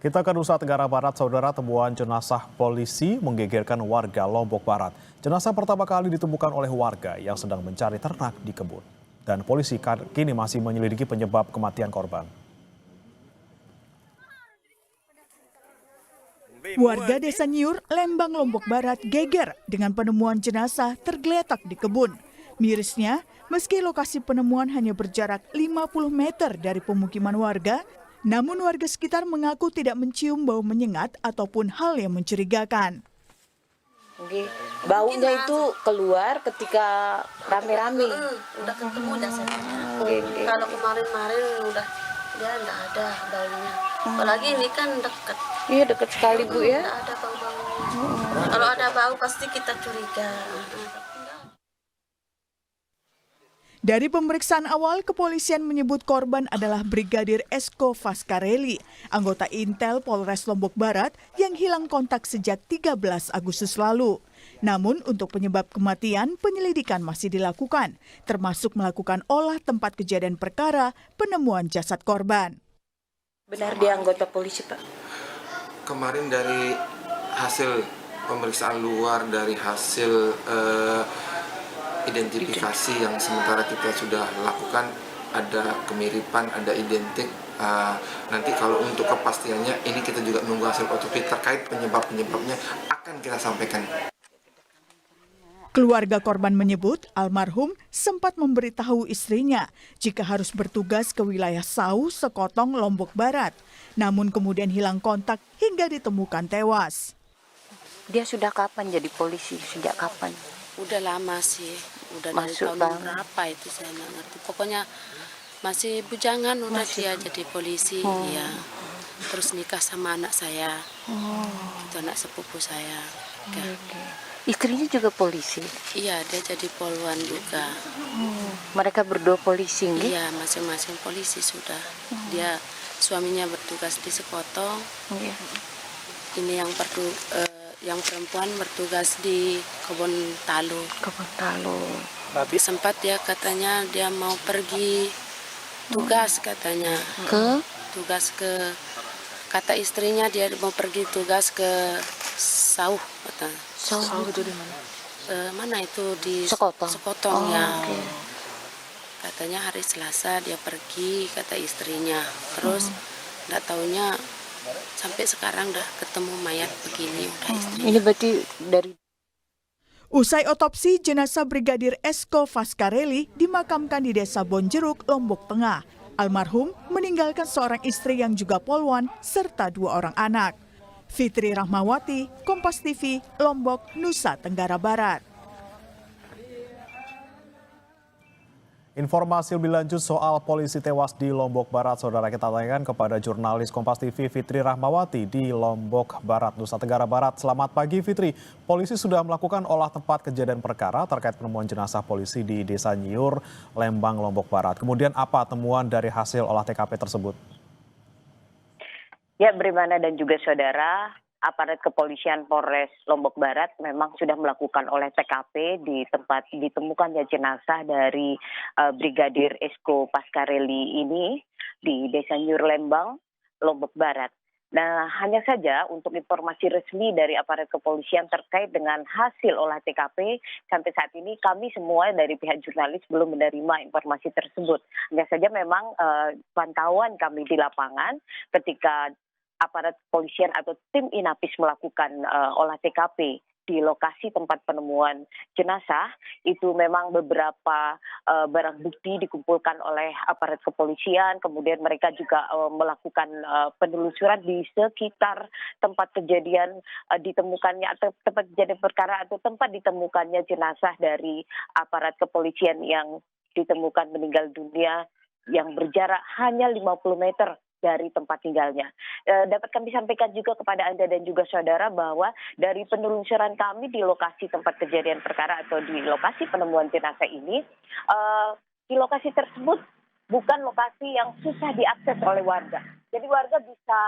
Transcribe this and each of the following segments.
Kita ke Nusa Tenggara Barat, saudara. Temuan jenazah polisi menggegerkan warga Lombok Barat. Jenazah pertama kali ditemukan oleh warga yang sedang mencari ternak di kebun. Dan polisi kini masih menyelidiki penyebab kematian korban. Warga Desa Nyiur, Lembang, Lombok Barat geger dengan penemuan jenazah tergeletak di kebun. Mirisnya, meski lokasi penemuan hanya berjarak 50 meter dari pemukiman warga, namun warga sekitar mengaku tidak mencium bau menyengat ataupun hal yang mencurigakan. Baunya itu keluar ketika rame-rame. Udah ketemu jasadnya. Kalau kemarin-kemarin udah dia enggak ada baunya. Apalagi ini kan dekat. Iya, dekat sekali Bu ya. Enggak ada bau-baunya. Kalau ada bau pasti kita curiga. Dari pemeriksaan awal, kepolisian menyebut korban adalah Brigadir Esko Faskareli, anggota Intel Polres Lombok Barat yang hilang kontak sejak 13 Agustus lalu. Namun untuk penyebab kematian, penyelidikan masih dilakukan, termasuk melakukan olah tempat kejadian perkara penemuan jasad korban. Benar dia anggota polisi, Pak? Kemarin dari hasil pemeriksaan luar, dari hasil identifikasi yang sementara kita sudah lakukan, ada kemiripan, ada identik. Nanti kalau untuk kepastiannya ini kita juga menunggu hasil otopsi terkait penyebabnya akan kita sampaikan. Keluarga korban menyebut almarhum sempat memberitahu istrinya jika harus bertugas ke wilayah Sau, Sekotong, Lombok Barat. Namun kemudian hilang kontak hingga ditemukan tewas. Dia sudah kapan jadi polisi? Sejak kapan? Udah lama sih. Udah dari tahun berapa itu saya nggak ngerti. Pokoknya masih bujangan udah dia jadi polisi. Ya. Terus nikah sama anak saya. Itu anak sepupu saya. Istrinya juga polisi? Iya, dia jadi poluan juga. Mereka berdua polisi, nggih? Iya, masing-masing polisi sudah. Dia suaminya bertugas di Sekotong. Ini yang perempuan bertugas di Kebun Talu. Kebun Talu. Tapi sempat dia katanya dia mau pergi tugas katanya. Tugas ke kata istrinya dia mau pergi tugas ke Sauh kata. Sauh itu di mana? Mana itu di Sekotong. Sekotong ya. Katanya hari Selasa dia pergi kata istrinya. Terus enggak taunya sampai sekarang dah ketemu mayat begini udah istrinya. Ini berarti dari Usai otopsi, jenazah Brigadir Esko Faskareli dimakamkan di Desa Bonjeruk, Lombok Tengah. Almarhum meninggalkan seorang istri yang juga poluan serta 2 orang anak. Fitri Rahmawati, Kompas TV, Lombok, Nusa Tenggara Barat. Informasi lebih lanjut soal polisi tewas di Lombok Barat, saudara, kita tanyakan kepada jurnalis Kompas TV Fitri Rahmawati di Lombok Barat, Nusa Tenggara Barat. Selamat pagi Fitri, polisi sudah melakukan olah tempat kejadian perkara terkait penemuan jenazah polisi di Desa Nyiur, Lembang, Lombok Barat. Kemudian apa temuan dari hasil olah TKP tersebut? Ya, Brimana dan juga saudara, aparat kepolisian Polres Lombok Barat memang sudah melakukan olah TKP di tempat ditemukannya jenazah dari Brigadir Esko Faskareli ini di Desa Nyiur Lembang, Lombok Barat. Nah, hanya saja untuk informasi resmi dari aparat kepolisian terkait dengan hasil olah TKP, sampai saat ini kami semua dari pihak jurnalis belum menerima informasi tersebut. Hanya saja memang pantauan kami di lapangan ketika aparat kepolisian atau tim Inapis melakukan olah TKP di lokasi tempat penemuan jenazah, itu memang beberapa barang bukti dikumpulkan oleh aparat kepolisian, kemudian mereka juga melakukan penelusuran di sekitar tempat kejadian ditemukannya atau tempat kejadian perkara atau tempat ditemukannya jenazah dari aparat kepolisian yang ditemukan meninggal dunia yang berjarak hanya 50 meter dari tempat tinggalnya. Dapat kami sampaikan juga kepada Anda dan juga saudara bahwa dari penelusuran kami di lokasi tempat kejadian perkara atau di lokasi penemuan jenazah ini, di lokasi tersebut bukan lokasi yang susah diakses oleh warga. Jadi warga bisa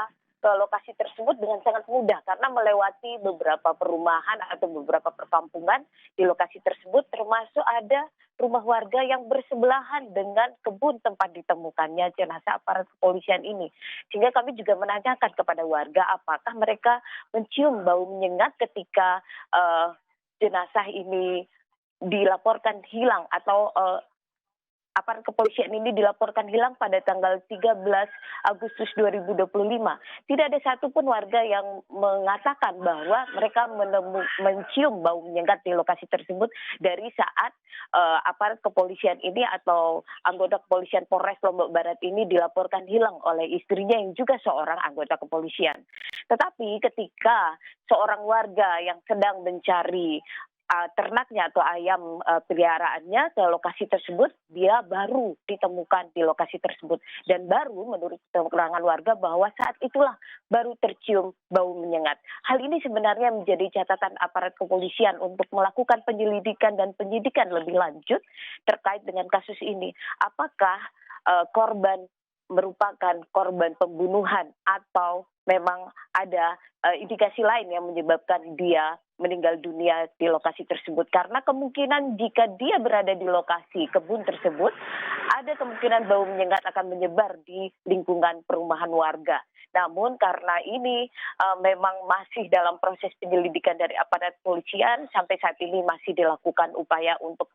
ke lokasi tersebut dengan sangat mudah karena melewati beberapa perumahan atau beberapa perkampungan di lokasi tersebut, termasuk ada rumah warga yang bersebelahan dengan kebun tempat ditemukannya jenazah aparat kepolisian ini. Sehingga kami juga menanyakan kepada warga apakah mereka mencium bau menyengat ketika jenazah ini dilaporkan hilang atau aparat kepolisian ini dilaporkan hilang pada tanggal 13 Agustus 2025. Tidak ada satupun warga yang mengatakan bahwa mereka mencium bau menyengat di lokasi tersebut dari saat aparat kepolisian ini atau anggota kepolisian Polres Lombok Barat ini dilaporkan hilang oleh istrinya yang juga seorang anggota kepolisian. Tetapi ketika seorang warga yang sedang mencari ternaknya atau ayam peliharaannya ke lokasi tersebut, dia baru ditemukan di lokasi tersebut. Dan baru menurut keterangan warga bahwa saat itulah baru tercium bau menyengat. Hal ini sebenarnya menjadi catatan aparat kepolisian untuk melakukan penyelidikan dan penyidikan lebih lanjut terkait dengan kasus ini. Apakah korban merupakan korban pembunuhan atau memang ada indikasi lain yang menyebabkan dia meninggal dunia di lokasi tersebut. Karena kemungkinan jika dia berada di lokasi kebun tersebut, ada kemungkinan bau menyengat akan menyebar di lingkungan perumahan warga. Namun karena ini memang masih dalam proses penyelidikan dari aparat polisian, sampai saat ini masih dilakukan upaya untuk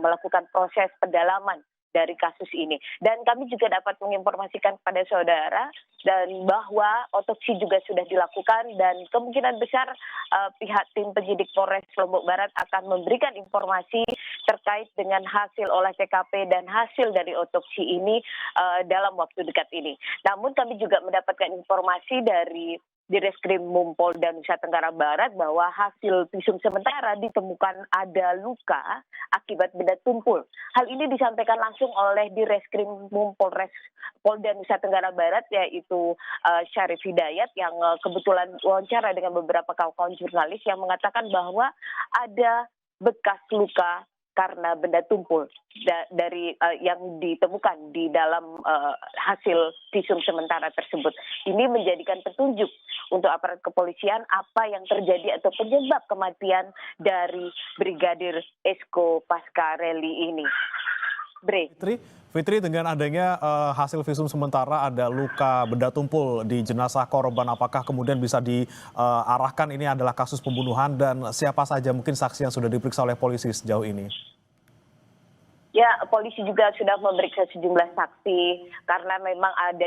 melakukan proses pendalaman dari kasus ini. Dan kami juga dapat menginformasikan kepada saudara dan bahwa otopsi juga sudah dilakukan dan kemungkinan besar pihak tim penyidik Polres Lombok Barat akan memberikan informasi terkait dengan hasil olah TKP dan hasil dari otopsi ini dalam waktu dekat ini. Namun kami juga mendapatkan informasi dari Direskrim Polda Nusa Tenggara Barat bahwa hasil visum sementara ditemukan ada luka akibat benda tumpul. Hal ini disampaikan langsung oleh Direskrim Polda Nusa Tenggara Barat yaitu Syarif Hidayat yang kebetulan wawancara dengan beberapa kawan jurnalis yang mengatakan bahwa ada bekas luka karena benda tumpul dari yang ditemukan di dalam hasil visum sementara tersebut. Ini menjadikan petunjuk untuk aparat kepolisian apa yang terjadi atau penyebab kematian dari Brigadir Esko Pascarelli ini. Fitri, dengan adanya hasil visum sementara ada luka benda tumpul di jenazah korban, apakah kemudian bisa diarahkan ini adalah kasus pembunuhan dan siapa saja mungkin saksi yang sudah diperiksa oleh polisi sejauh ini? Ya, polisi juga sudah memeriksa sejumlah saksi karena memang ada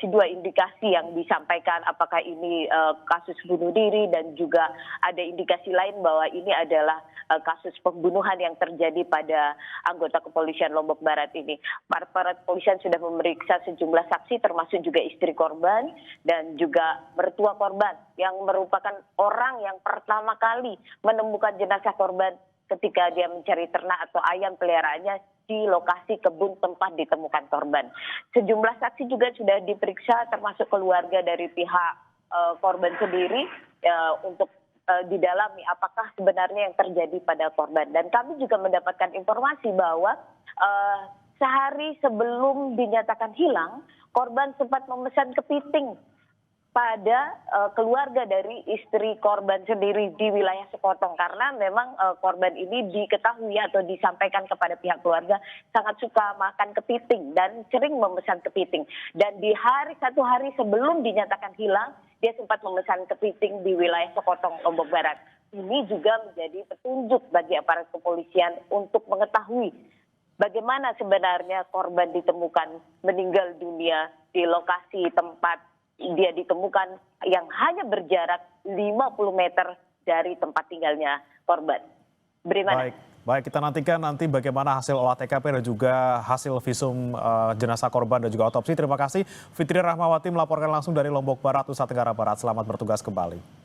dua indikasi yang disampaikan apakah ini kasus bunuh diri dan juga ada indikasi lain bahwa ini adalah kasus pembunuhan yang terjadi pada anggota kepolisian Lombok Barat ini. Para kepolisian sudah memeriksa sejumlah saksi termasuk juga istri korban dan juga mertua korban yang merupakan orang yang pertama kali menemukan jenazah korban ketika dia mencari ternak atau ayam peliharaannya di lokasi kebun tempat ditemukan korban. Sejumlah saksi juga sudah diperiksa termasuk keluarga dari pihak korban sendiri untuk didalami apakah sebenarnya yang terjadi pada korban. Dan kami juga mendapatkan informasi bahwa sehari sebelum dinyatakan hilang, korban sempat memesan kepiting pada keluarga dari istri korban sendiri di wilayah Sekotong karena memang korban ini diketahui atau disampaikan kepada pihak keluarga sangat suka makan kepiting dan sering memesan kepiting dan di satu hari sebelum dinyatakan hilang dia sempat memesan kepiting di wilayah Sekotong Lombok Barat. Ini juga menjadi petunjuk bagi aparat kepolisian untuk mengetahui bagaimana sebenarnya korban ditemukan meninggal dunia di lokasi tempat dia ditemukan yang hanya berjarak 50 meter dari tempat tinggalnya korban. Baik, kita nantikan nanti bagaimana hasil olah TKP dan juga hasil visum jenazah korban dan juga otopsi. Terima kasih Fitri Rahmawati melaporkan langsung dari Lombok Barat, Nusa Tenggara Barat. Selamat bertugas kembali.